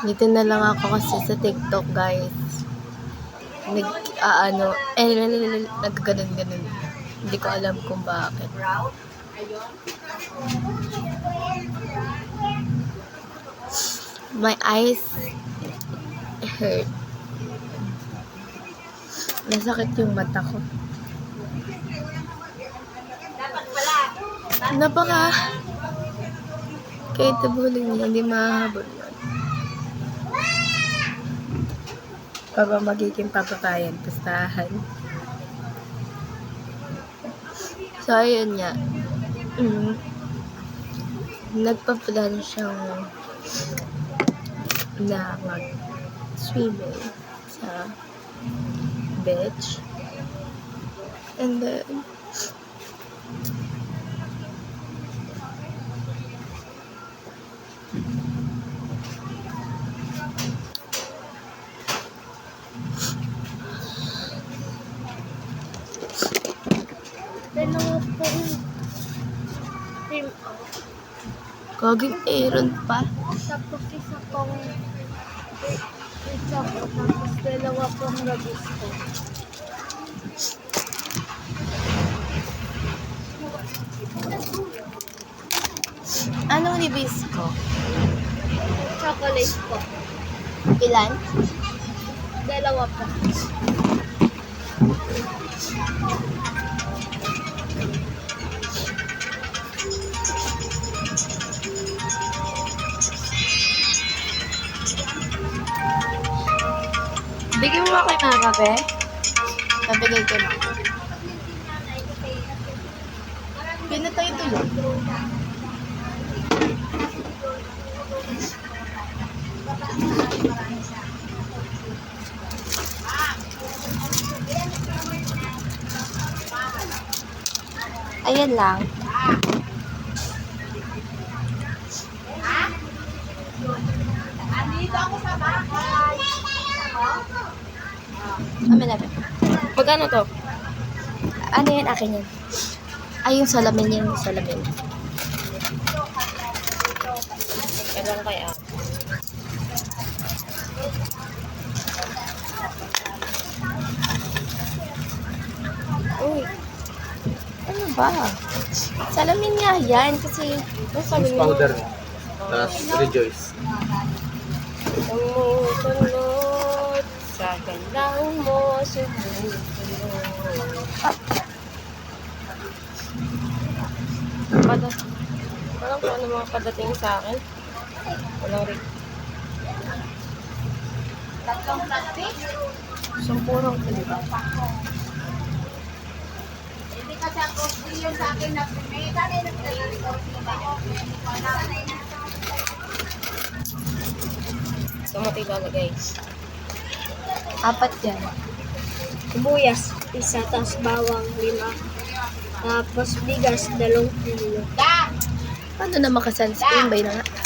Dito na lang ako kasi sa TikTok, guys. Nagkaganon-ganon. Hindi ko alam kung bakit. My eyes hurt. Nasakit yung mata ko. Kahit tabulin niya, hindi mahahabol yun. Pag magiging papatayan, pastahan. So, ayun nga. Nagpa-plan siyang na mag-swimming sa beach. And then, Dalawa po cream kaging Aaron pa. tapos isa pong tapos dalawa pong Robusto. Anong Nabisco? Chocolate po. Ilan? Dalawa po. Bigyan mo ako yung mga kape. Nabigay ko na. Pinatay ito yun. Ayan lang. Andito ako sa bahay. Amin. Magkano to? Ano yan? Akin yan. Ay, yung salamin yan. Yung salamin. Kailan kaya? Uy. Ano ba? Salamin nga yan. Kasi, yung salamin Powder. Tapos Rejoice. Sumusunod sa galaw mo, sumusunod. Parang kung ano mga padating sa akin. Walang rin. Tatlong plastic? Sumpurong ko, diba? Hindi kasi ang costly yun sa akin na may dali na Kamatay talaga, guys. 4 yan. Sibuyas, isa, tapos bawang, 5. Tapos bigas, 2 kilo. Paano na maka-sunscreen? Bay na nga.